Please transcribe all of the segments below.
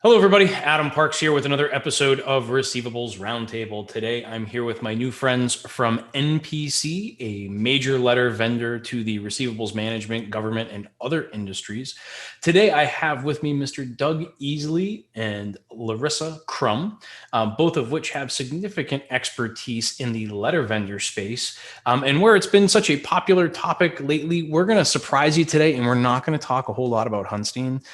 Hello, everybody. Adam Parks here with another episode of Receivables Roundtable. Today, I'm here with my new friends from NPC, a major letter vendor to the receivables management, government, and other industries. Today, I have with me Mr. Doug Easley and Larissa Crum, both of which have significant expertise in the letter vendor space. And where it's been such a popular topic lately, we're going to surprise you today, and we're not going to talk a whole lot about Hunstein.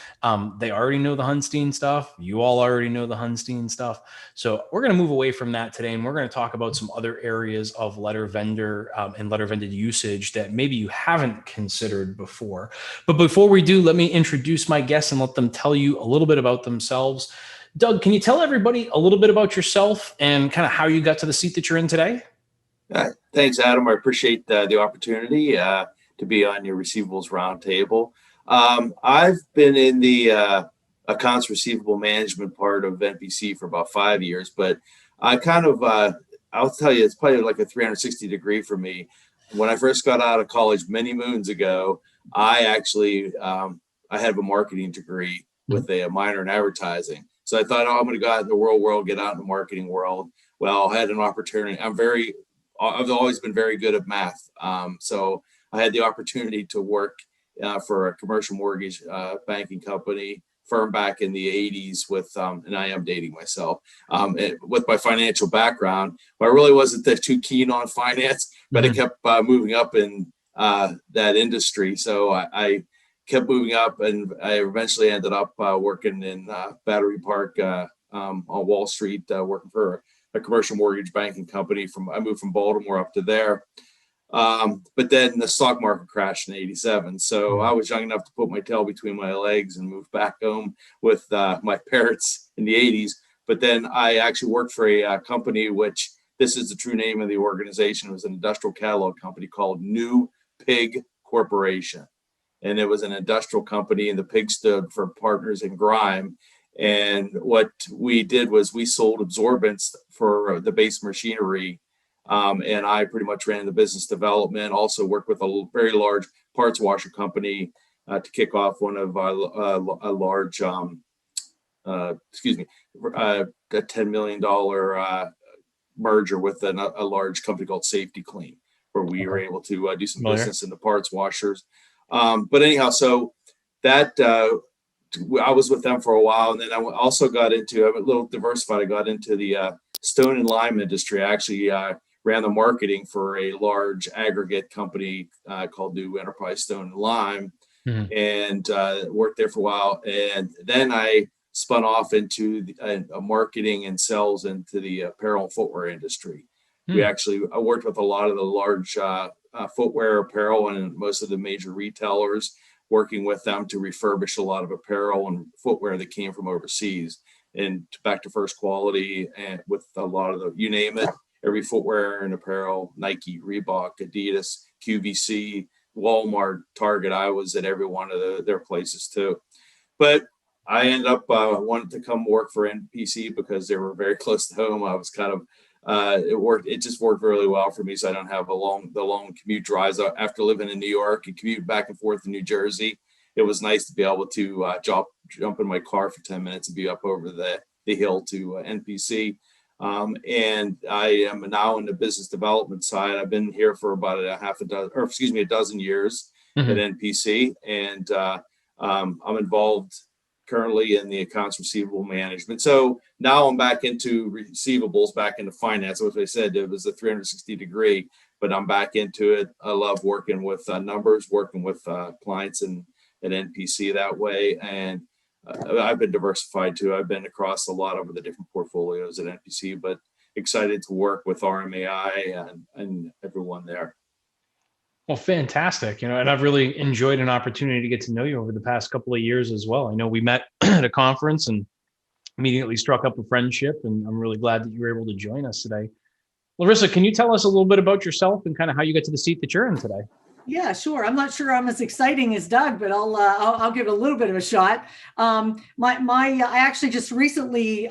They already know the Hunstein stuff. You all already know the Hunstein stuff. So we're going to move away from that today, and we're going to talk about some other areas of letter vendor and letter vendor usage that maybe you haven't considered before. But before we do, let me introduce my guests and let them tell you a little bit about themselves. Doug, can you tell everybody a little bit about yourself and kind of how you got to the seat that you're in today? Thanks, Adam. I appreciate the opportunity to be on your Receivables Roundtable. I've been in the accounts receivable management part of NPC for about 5 years, but I I'll tell you, it's probably like a 360 degree for me. When I first got out of college many moons ago, I have a marketing degree with a minor in advertising. So I thought, I'm going to go out in the world, get out in the marketing world. Well, I had an opportunity. I've always been very good at math. So I had the opportunity to work for a commercial mortgage banking company firm back in the 80s with, and I am dating myself, with my financial background. But I really wasn't too keen on finance, but I kept moving up in that industry. So I kept moving up, and I eventually ended up working in Battery Park on Wall Street, working for a commercial mortgage banking company. I moved from Baltimore up to there. But then the stock market crashed in 87. So I was young enough to put my tail between my legs and move back home with my parents in the 80s. But then I actually worked for a company, which this is the true name of the organization. It was an industrial catalog company called New Pig Corporation. And it was an industrial company, and the pig stood for Partners in Grime. And what we did was we sold absorbents for the base machinery. And I pretty much ran the business development, also worked with a very large parts washer company to kick off one of a large, a $10 million merger with a large company called Safety Clean, where we were able to do some business in the parts washers. But anyhow, so that I was with them for a while. And then I also I'm a little diversified. I got into the stone and lime industry. I actually ran the marketing for a large aggregate company called New Enterprise Stone and Lime, and worked there for a while. And then I spun off into a marketing and sales into the apparel and footwear industry. I worked with a lot of the large footwear, apparel, and most of the major retailers, working with them to refurbish a lot of apparel and footwear that came from overseas and back to first quality, and with a lot of you name it, every footwear and apparel, Nike, Reebok, Adidas, QVC, Walmart, Target. I was at every one of their places too. But I ended up wanting to come work for NPC because they were very close to home. I was it just worked really well for me. So I don't have the long commute drives after living in New York and commute back and forth to New Jersey. It was nice to be able to jump in my car for 10 minutes and be up over the hill to NPC. And I am now in the business development side. I've been here for about a dozen years at NPC, and I'm involved currently in the accounts receivable management. So now I'm back into receivables, back into finance. As I said, it was a 360 degree, but I'm back into it. I love working with numbers, working with clients at NPC that way. And I've been diversified too. I've been across a lot of the different portfolios at NPC, but excited to work with RMAI and everyone there. Well, fantastic. And I've really enjoyed an opportunity to get to know you over the past couple of years as well. I know we met at a conference and immediately struck up a friendship, and I'm really glad that you were able to join us today. Larissa, can you tell us a little bit about yourself and kind of how you got to the seat that you're in today? Yeah, sure. I'm not sure I'm as exciting as Doug, but I'll give it a little bit of a shot. I actually just recently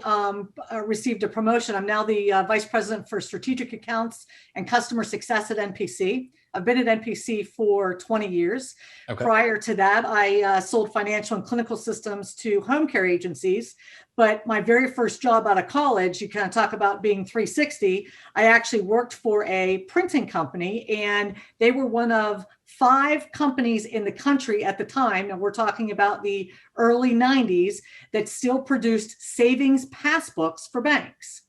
received a promotion. I'm now the vice president for strategic accounts and customer success at NPC. I've been at NPC for 20 years. Okay. Prior to that, I sold financial and clinical systems to home care agencies. But my very first job out of college, you kind of talk about being 360. I actually worked for a printing company, and they were one of 5 companies in the country at the time, and we're talking about the early 90s, that still produced savings passbooks for banks.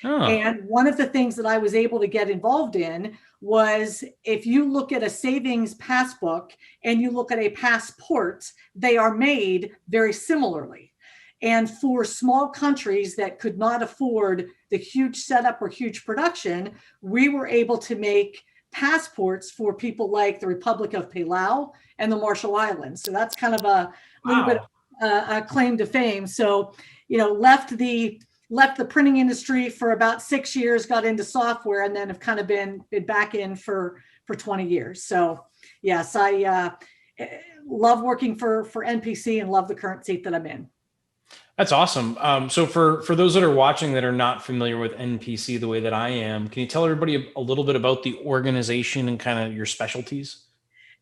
Oh. And one of the things that I was able to get involved in was, if you look at a savings passbook and you look at a passport, they are made very similarly. And for small countries that could not afford the huge setup or huge production, we were able to make passports for people like the Republic of Palau and the Marshall Islands. So that's kind of a little bit a claim to fame. So, left the printing industry for about 6 years, got into software, and then have kind of been back in for 20 years. So yes, I love working for NPC and love the current seat that I'm in. That's awesome. So for those that are watching that are not familiar with NPC the way that I am, can you tell everybody a little bit about the organization and kind of your specialties?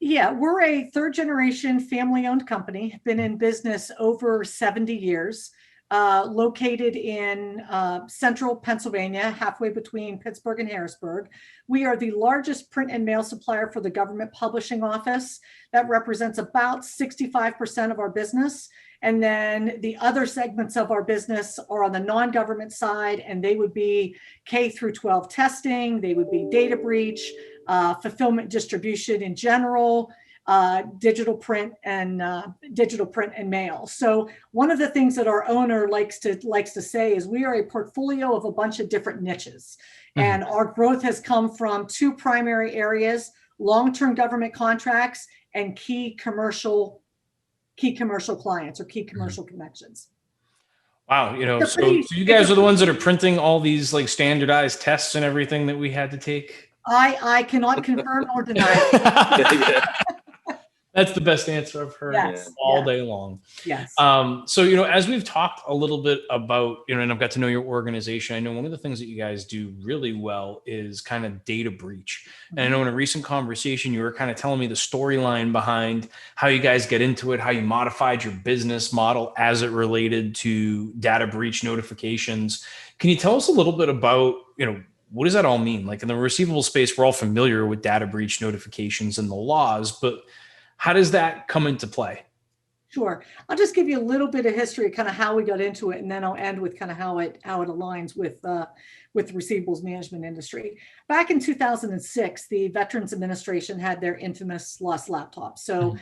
Yeah, we're a 3rd generation family owned company, been in business over 70 years, located in central Pennsylvania, halfway between Pittsburgh and Harrisburg. We are the largest print and mail supplier for the government publishing office. That represents about 65% of our business. And then the other segments of our business are on the non-government side, and they would be K through 12 testing, they would be data breach, fulfillment distribution in general, digital print and mail. So one of the things that our owner likes to say is we are a portfolio of a bunch of different niches. Mm-hmm. And our growth has come from 2 primary areas: long-term government contracts and key commercial clients or key commercial connections. Wow. So you guys are the ones that are printing all these like standardized tests and everything that we had to take. I cannot confirm or deny. That's the best answer I've heard all day long. Yes. So, as we've talked a little bit about, and I've got to know your organization, I know one of the things that you guys do really well is kind of data breach. Mm-hmm. And I know in a recent conversation, you were kind of telling me the storyline behind how you guys get into it, how you modified your business model as it related to data breach notifications. Can you tell us a little bit about, what does that all mean? Like in the receivable space, we're all familiar with data breach notifications and the laws, but how does that come into play? Sure. I'll just give you a little bit of history, kind of how we got into it, and then I'll end with kind of how it aligns with the receivables management industry. Back in 2006, the Veterans Administration had their infamous lost laptop. So,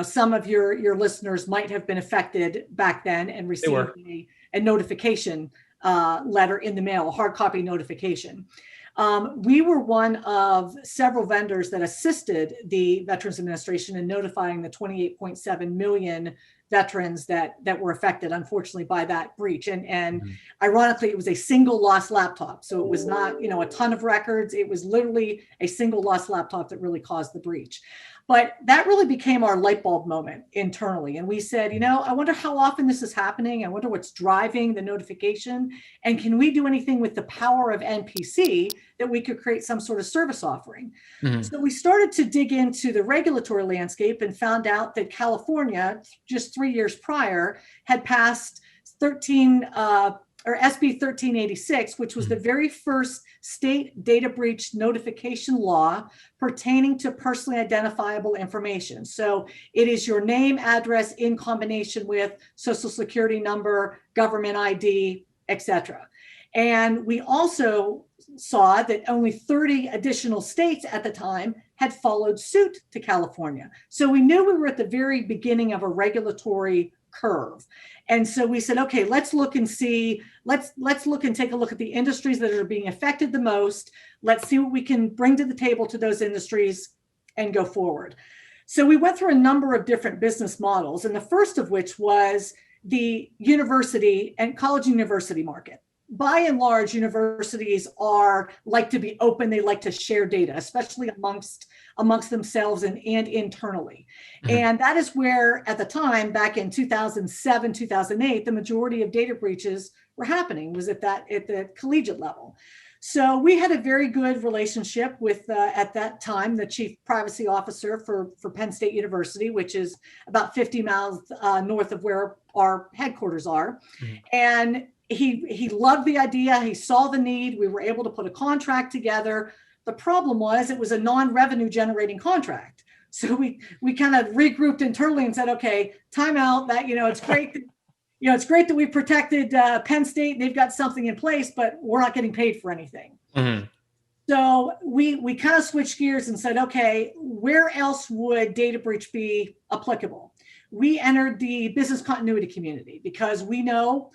some of your listeners might have been affected back then and received a notification letter in the mail, a hard copy notification. We were one of several vendors that assisted the Veterans Administration in notifying the 28.7 million veterans that were affected, unfortunately, by that breach. And ironically, it was a single lost laptop. So it was not, a ton of records. It was literally a single lost laptop that really caused the breach. But that really became our light bulb moment internally. And we said, I wonder how often this is happening. I wonder what's driving the notification. And can we do anything with the power of NPC that we could create some sort of service offering? Mm-hmm. So we started to dig into the regulatory landscape and found out that California, just 3 years prior, had passed SB 1386, which was the very first state data breach notification law pertaining to personally identifiable information. So it is your name, address in combination with social security number, government ID, etc. And we also saw that only 30 additional states at the time had followed suit to California. So we knew we were at the very beginning of a regulatory curve. And so we said, okay, let's look and see, let's look and take a look at the industries that are being affected the most. Let's see what we can bring to the table to those industries and go forward. So we went through a number of different business models, and the first of which was the university and college university market. by and large, universities like to be open. They like to share data, especially amongst themselves and internally. Mm-hmm. And that is where, at the time, back in 2007, 2008, the majority of data breaches were happening, was at the collegiate level. So we had a very good relationship with, at that time, the chief privacy officer for Penn State University, which is about 50 miles north of where our headquarters are. Mm-hmm. And he loved the idea. He saw the need. We were able to put a contract together. The problem was it was a non-revenue generating contract. So we kind of regrouped internally and said, okay, time out. That, it's great. It's great that we protected Penn State and they've got something in place, but we're not getting paid for anything. Mm-hmm. So we kind of switched gears and said, okay, where else would data breach be applicable? We entered the business continuity community because we know,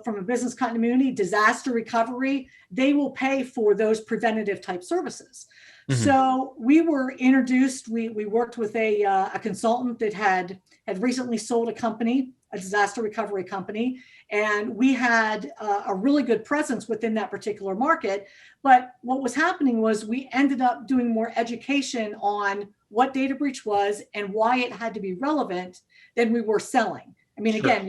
from a business continuity, disaster recovery, they will pay for those preventative type services. Mm-hmm. So we were introduced, we worked with a consultant that had recently sold a company, a disaster recovery company, and we had a really good presence within that particular market. But what was happening was we ended up doing more education on what data breach was and why it had to be relevant than we were selling. I mean, sure. Again,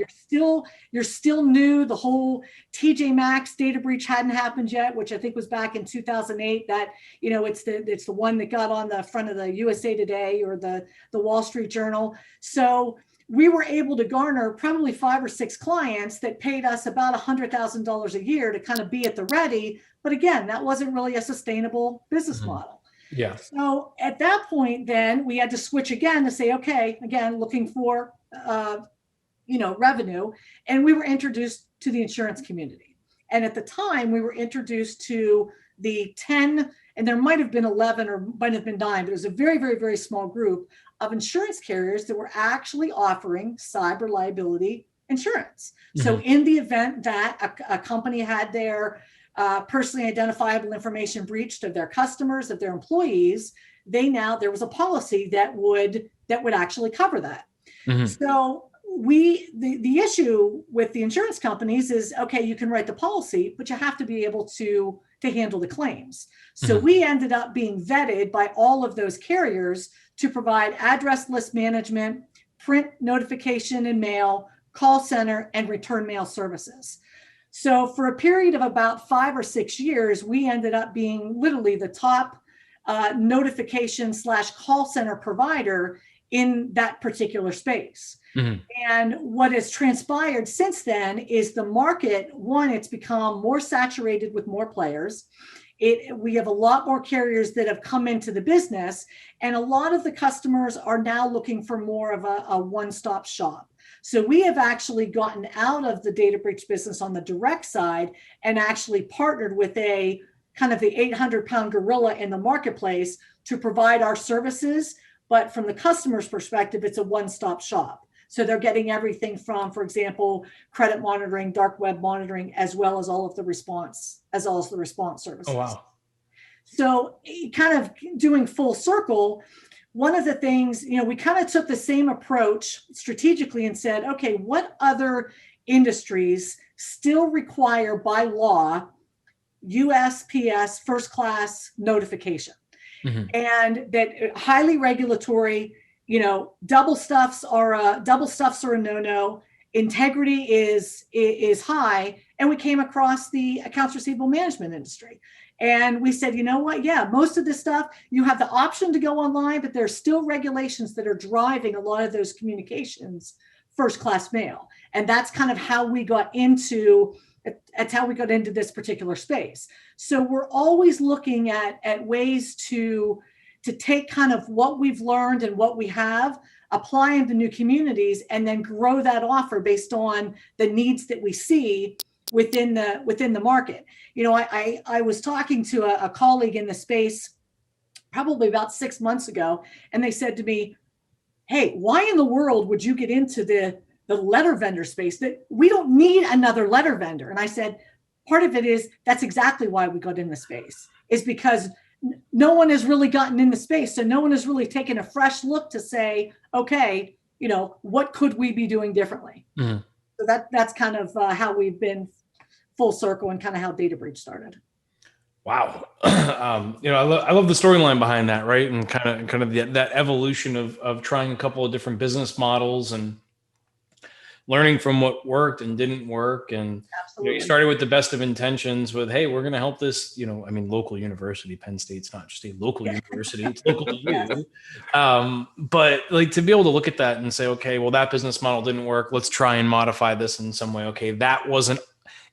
you're still new. The whole TJ Maxx data breach hadn't happened yet, which I think was back in 2008. That it's the one that got on the front of the USA Today or the Wall Street Journal. So we were able to garner probably 5 or 6 clients that paid us about $100,000 a year to kind of be at the ready. But again, that wasn't really a sustainable business mm-hmm. model. Yeah. So at that point, then we had to switch again to say, okay, again, looking for revenue. And we were introduced to the insurance community. And at the time, we were introduced to the 10, and there might have been 11 or might have been 9, but it was a very, very, very small group of insurance carriers that were actually offering cyber liability insurance. Mm-hmm. So in the event that a company had their personally identifiable information breached of their customers, of their employees, there was a policy that would actually cover that. Mm-hmm. So the issue with the insurance companies is, okay, you can write the policy, but you have to be able to handle the claims. So mm-hmm. we ended up being vetted by all of those carriers to provide address list management, print notification and mail, call center, and return mail services. So for a period of about 5 or 6 years, we ended up being literally the top notification / call center provider in that particular space. Mm-hmm. And what has transpired since then is the market, one, it's become more saturated with more players. We have a lot more carriers that have come into the business, and a lot of the customers are now looking for more of a one-stop shop. So we have actually gotten out of the data breach business on the direct side and actually partnered with a kind of the 800-pound gorilla in the marketplace to provide our services. But from the customer's perspective, it's a one-stop shop. So they're getting everything from, for example, credit monitoring, dark web monitoring, as well as all of the response, services. Oh, wow. So kind of doing full circle, one of the things, we kind of took the same approach strategically and said, okay, what other industries still require by law USPS first class notification? Mm-hmm. And that highly regulatory, double stuffs are a no-no. Integrity is high. And we came across the accounts receivable management industry. And we said, you know what? Yeah, most of this stuff, you have the option to go online, but there's still regulations that are driving a lot of those communications first class mail. And that's kind of how we got into this particular space. So we're always looking at ways to take kind of what we've learned and what we have, apply into new communities, and then grow that offer based on the needs that we see within the market. I was talking to a colleague in the space probably about 6 months ago, and they said to me, hey, why in the world would you get into the letter vendor space? That we don't need another letter vendor. And I said, part of it is that's exactly why we got in the space, is because no one has really gotten in the space. So no one has really taken a fresh look to say, okay, what could we be doing differently? Mm-hmm. So that's kind of how we've been full circle and kind of how data breach started. Wow. I love the storyline behind that, right? And kind of that evolution of trying a couple of different business models and learning from what worked and didn't work. And you started with the best of intentions with, hey, we're going to help this, local university. Penn State's not just a local university, it's local to you. But like to be able to look at that and say, okay, well, that business model didn't work. Let's try and modify this in some way. Okay,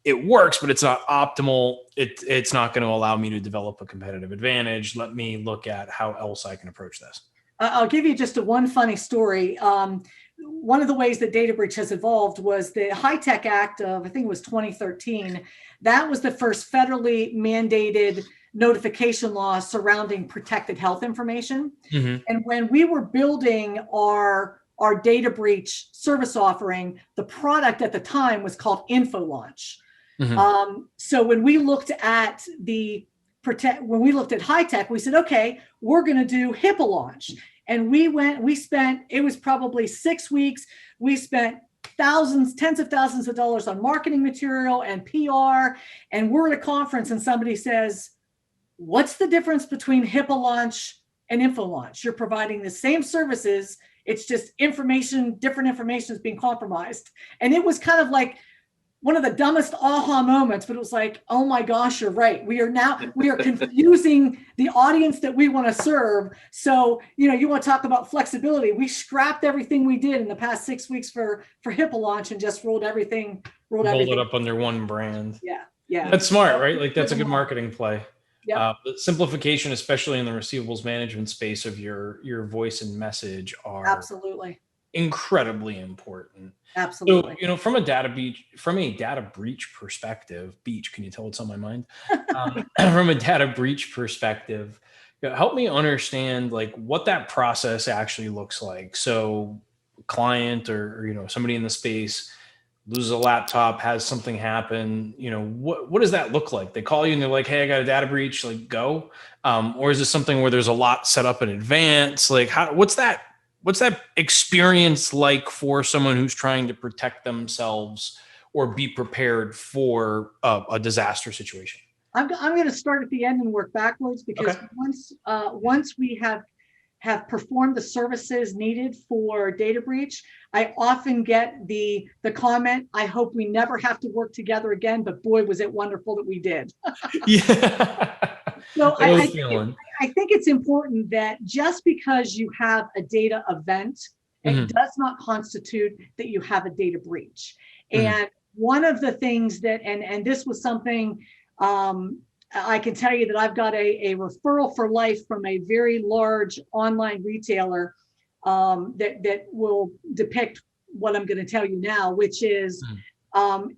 it works, but it's not optimal. It's not going to allow me to develop a competitive advantage. Let me look at how else I can approach this. I'll give you just one funny story. One of the ways that data breach has evolved was the High Tech Act of, I think it was 2013. That was the first federally mandated notification law surrounding protected health information. Mm-hmm. And when we were building our data breach service offering, the product at the time was called InfoLaunch. Mm-hmm. So when we looked at high tech, we said, okay, we're going to do HIPAA launch. And it was probably 6 weeks. We spent tens of thousands of dollars on marketing material and PR. And we're at a conference and somebody says, what's the difference between HIPAA launch and InfoLaunch? You're providing the same services. It's just different information is being compromised. And it was kind of like one of the dumbest aha moments, but it was like, oh my gosh, you're right. We are confusing the audience that we want to serve. So, you want to talk about flexibility. We scrapped everything we did in the past 6 weeks for HIPAA launch and just rolled everything it up under one brand. Yeah. That's smart, right? Like that's a good marketing play. Yep. Simplification, especially in the receivables management space of your voice and message are absolutely incredibly important. Absolutely. So, from a data breach perspective, can you tell what's on my mind? From a data breach perspective, help me understand like what that process actually looks like. So client or somebody in the space loses a laptop, has something happen, what does that look like? They call you and they're like, hey, I got a data breach, like go. Or is this something where there's a lot set up in advance? Like what's that experience like for someone who's trying to protect themselves or be prepared for a disaster situation? I'm going to start at the end and work backwards because once we have performed the services needed for data breach, I often get the comment, I hope we never have to work together again, but boy, was it wonderful that we did. Yeah. So I think it's important that just because you have a data event, it does not constitute that you have a data breach. And one of the things that, and this was something I can tell you that I've got a referral for life from a very large online retailer that will depict what I'm going to tell you now, which is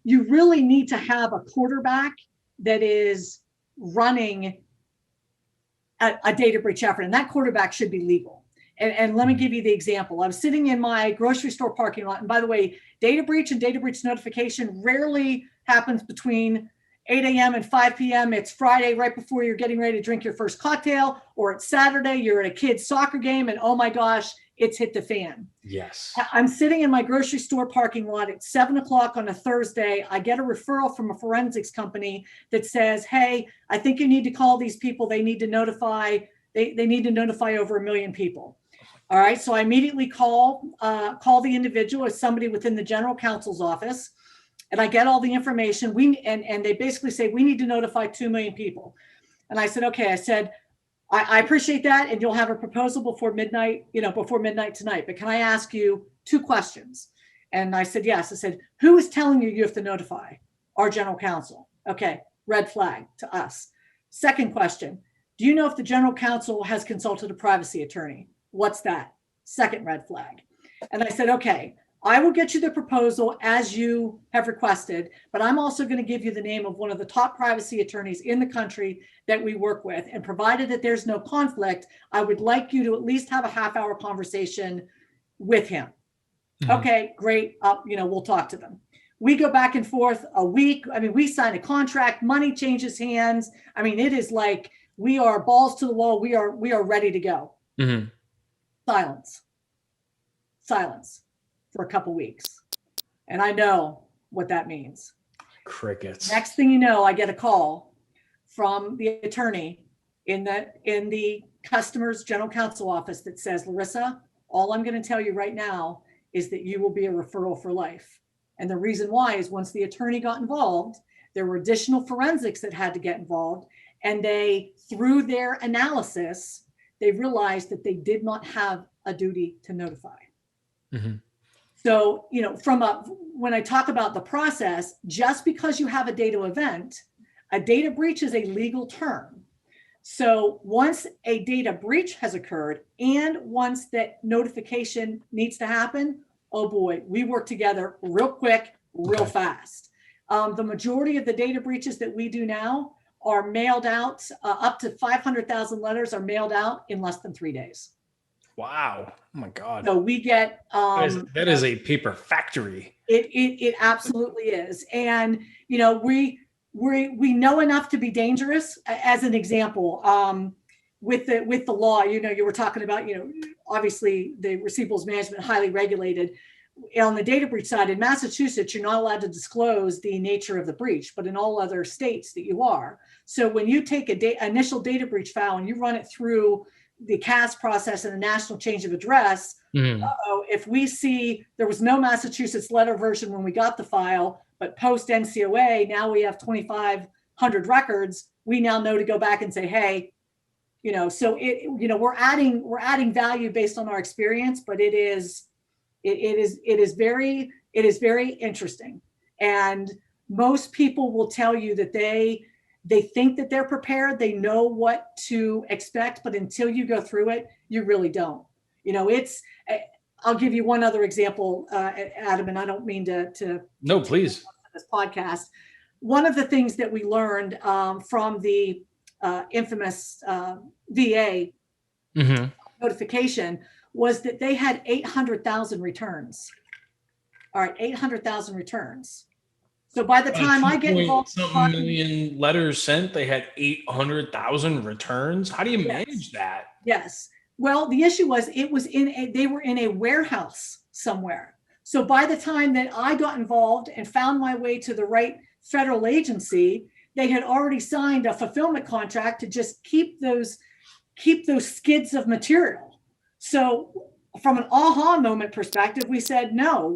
you really need to have a quarterback that is running a data breach effort, and that quarterback should be legal. And let me give you the example. I was sitting in my grocery store parking lot, and by the way, data breach and data breach notification rarely happens between 8 a.m. and 5 p.m. It's Friday right before you're getting ready to drink your first cocktail, or it's Saturday, you're at a kid's soccer game, and oh my gosh, it's hit the fan. Yes. I'm sitting in my grocery store parking lot at 7 o'clock on a Thursday. I get a referral from a forensics company that says, hey, I think you need to call these people. They need to notify, they need to notify over 1 million people. All right. So I immediately call the individual as somebody within the general counsel's office, and I get all the information. And they basically say, we need to notify 2 million people. And I said, okay. I said, I appreciate that, and you'll have a proposal before midnight tonight. But can I ask you 2 questions? And I said, yes. I said, who is telling you have to notify? Our general counsel. Okay, red flag to us. Second question, do you know if the general counsel has consulted a privacy attorney? What's that? Second red flag. And I said, okay, I will get you the proposal as you have requested, but I'm also going to give you the name of one of the top privacy attorneys in the country that we work with. And provided that there's no conflict, I would like you to at least have a half-hour conversation with him. Mm-hmm. Okay, great. We'll talk to them. We go back and forth a week. I mean, we sign a contract, money changes hands. I mean, it is like we are balls to the wall. We are ready to go. Mm-hmm. Silence for a couple weeks. And I know what that means. Crickets. Next thing you know, I get a call from the attorney in the customer's general counsel office that says, Larissa, all I'm going to tell you right now is that you will be a referral for life. And the reason why is once the attorney got involved, there were additional forensics that had to get involved. And they, through their analysis, they realized that they did not have a duty to notify. Mm-hmm. So, when I talk about the process, just because you have a data event, a data breach is a legal term. So once a data breach has occurred and once that notification needs to happen, oh boy, we work together real quick, real fast. The majority of the data breaches that we do now are mailed out, up to 500,000 letters are mailed out in less than 3 days. Wow. Oh my God. So we get that is a paper factory. It absolutely is. And we know enough to be dangerous. As an example, with the law, you were talking about, obviously the receivables management highly regulated. On the data breach side in Massachusetts, you're not allowed to disclose the nature of the breach, but in all other states that you are. So when you take initial data breach file and you run it through the CAS process and a national change of address, if we see there was no Massachusetts letter version when we got the file, but post NCOA, now we have 2,500 records, we now know to go back and say, hey, so we're adding value based on our experience, but it is very interesting. And most people will tell you that they think that they're prepared, they know what to expect, but until you go through it, you really don't. I'll give you one other example, Adam, and I don't mean to no, please. This podcast. One of the things that we learned from the infamous VA notification was that they had 800,000 returns. All right, 800,000 returns. So by the time I get involved, something million letters sent, they had 800,000 returns. How do you manage that? Yes. Well, the issue was they were in a warehouse somewhere. So by the time that I got involved and found my way to the right federal agency, they had already signed a fulfillment contract to just keep those skids of material. So from an aha moment perspective, we said, no,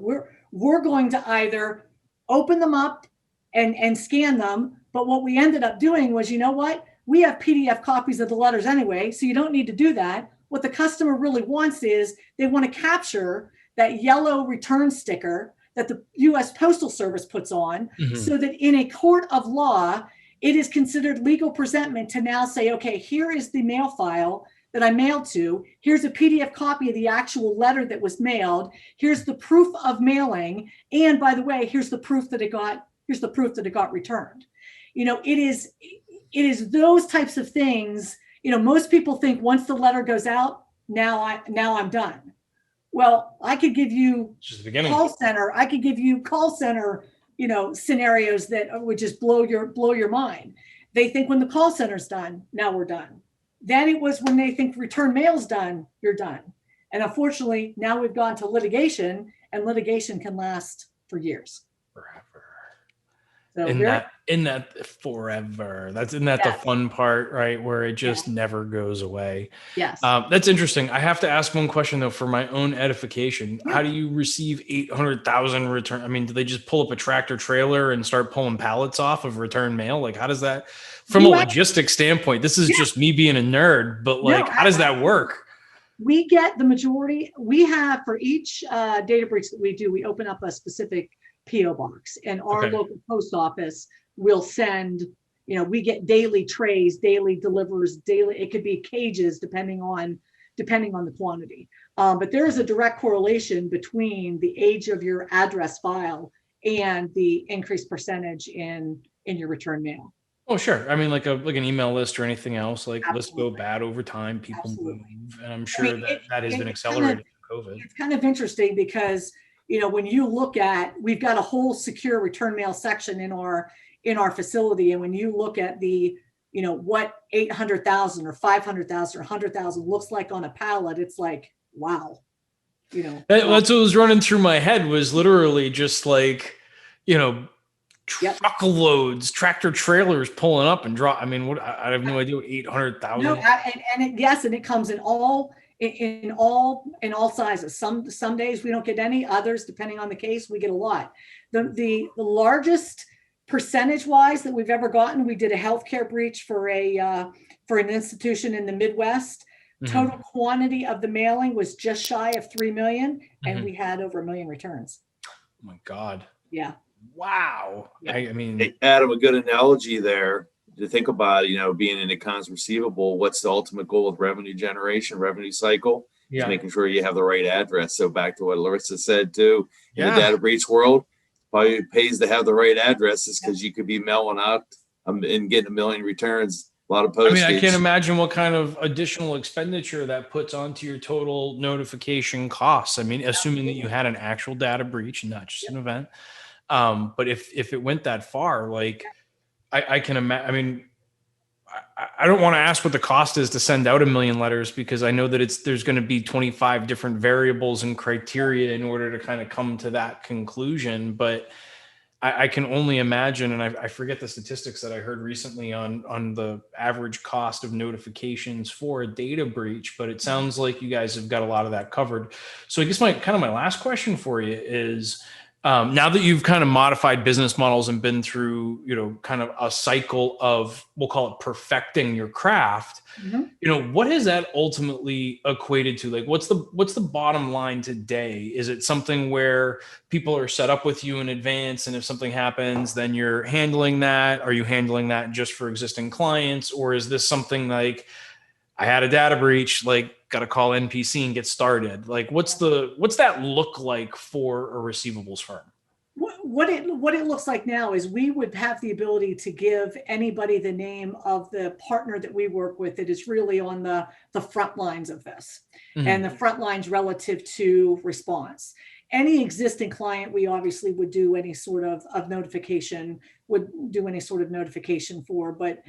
we're going to either open them up and scan them. But what we ended up doing was, you know what? We have PDF copies of the letters anyway, so you don't need to do that. What the customer really wants is they want to capture that yellow return sticker that the U.S. Postal Service puts on, so that in a court of law, it is considered legal presentment to now say, okay, here is the mail file that I mailed to. Here's a PDF copy of the actual letter that was mailed. Here's the proof of mailing. And by the way, here's the proof that it got returned. It is those types of things. Most people think once the letter goes out, now I'm done. Well, I could give you call center. I could give you call center, scenarios that would just blow your mind. They think when the call center's done, now we're done. Then it was when they think return mail's done, you're done. And unfortunately, now we've gone to litigation, and litigation can last for years. Forever. So in that forever. That's the fun part, right? Where it just never goes away. Yes. That's interesting. I have to ask one question though, for my own edification. Yeah. How do you receive 800,000 return? I mean, do they just pull up a tractor trailer and start pulling pallets off of return mail? Like, how does that, from a logistics standpoint, this is just me being a nerd, but how does that work? We get the majority. We have, for each data breach that we do, we open up a specific PO box, and our local post office will send, we get daily trays, daily delivers, daily, it could be cages depending on the quantity. But there is a direct correlation between the age of your address file and the increased percentage in your return mail. Oh, sure. I mean, like an email list or anything else, lists go bad over time, people move, and I'm sure that has been accelerated through COVID. It's kind of interesting because when you look at, we've got a whole secure return mail section in our facility. And when you look at the, what 800,000 or 500,000 or 100,000 looks like on a pallet, it's like, wow. That's what was running through my head was literally just Yep. truckloads, tractor trailers pulling up and drop. I mean, what, I have no idea what 800,000. No, yes, and it comes in all sizes. Some days we don't get any, others, depending on the case, we get a lot. The largest percentage wise that we've ever gotten, we did a healthcare breach for an institution in the Midwest. Total quantity of the mailing was just shy of 3 million, and we had over 1 million returns. Oh my God. Yeah. Wow. Yeah. I mean, Hey, Adam, a good analogy there to think about, being in accounts receivable, what's the ultimate goal of revenue generation, revenue cycle? yeah. Is making sure you have the right address. So back to what Larissa said too, in Yeah. the data breach world, probably it pays to have the right addresses because you could be mailing out and getting 1 million returns, a lot of I postage. mean, I can't imagine what kind of additional expenditure that puts onto your total notification costs. I mean, assuming that you had an actual data breach and not just an event. But if it went that far, like I can imagine, I mean, I don't want to ask what the cost is to send out 1 million letters, because I know that there's going to be 25 different variables and criteria in order to kind of come to that conclusion. But I can only imagine, and I forget the statistics that I heard recently on the average cost of notifications for a data breach, but it sounds like you guys have got a lot of that covered. So I guess my last question for you is, now that you've kind of modified business models and been through, kind of a cycle of, we'll call it perfecting your craft, what has that ultimately equated to? Like, what's the bottom line today? Is it something where people are set up with you in advance, and if something happens, then you're handling that? Are you handling that just for existing clients? Or is this something like, I had a data breach, like, got to call NPC and get started? Like, what's that look like for a receivables firm? What it looks like now is we would have the ability to give anybody the name of the partner that we work with that is really on the front lines of this, and the front lines relative to response. Any existing client, we obviously would do any sort of notification, for, but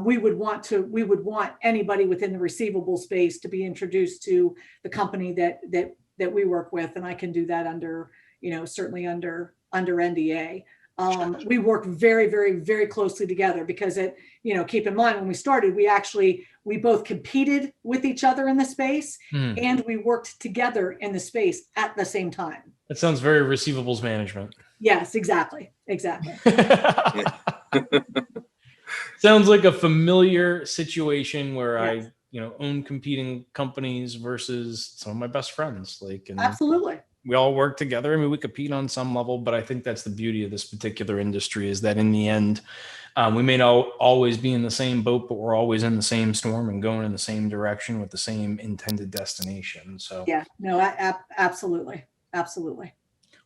we would want anybody within the receivable space to be introduced to the company that we work with, and I can do that under, certainly under NDA. We work very, very, very closely together, because keep in mind, when we started, we both competed with each other in the space, and we worked together in the space at the same time. That sounds very receivables management. Yes, exactly. Sounds like a familiar situation where Yes. I, own competing companies versus some of my best friends. And Absolutely. we all work together. I mean, we compete on some level, but I think that's the beauty of this particular industry, is that in the end, we may not always be in the same boat, but we're always in the same storm and going in the same direction with the same intended destination. So yeah, no, absolutely.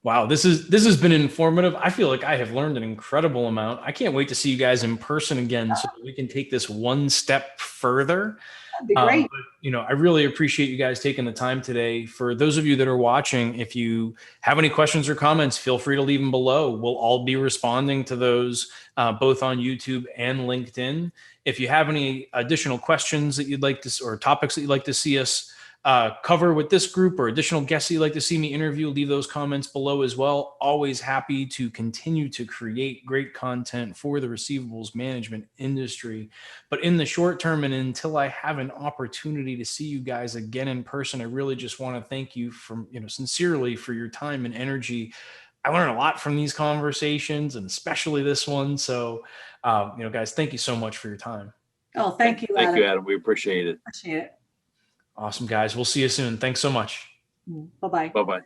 Wow, this has been informative. I feel like I have learned an incredible amount. I can't wait to see you guys in person again, so that we can take this one step further. That'd be great. But, I really appreciate you guys taking the time today. For those of you that are watching, if you have any questions or comments, feel free to leave them below. We'll all be responding to those, both on YouTube and LinkedIn. If you have any additional questions that you'd like to, or topics that you'd like to see us cover with this group, or additional guests you'd like to see me interview, leave those comments below as well. Always happy to continue to create great content for the receivables management industry. But in the short term, and until I have an opportunity to see you guys again in person, I really just want to thank you sincerely for your time and energy. I learned a lot from these conversations, and especially this one. So, guys, thank you so much for your time. Oh, thank you, Adam. Thank you, Adam. We appreciate it. Appreciate it. Awesome, guys. We'll see you soon. Thanks so much. Bye-bye. Bye-bye.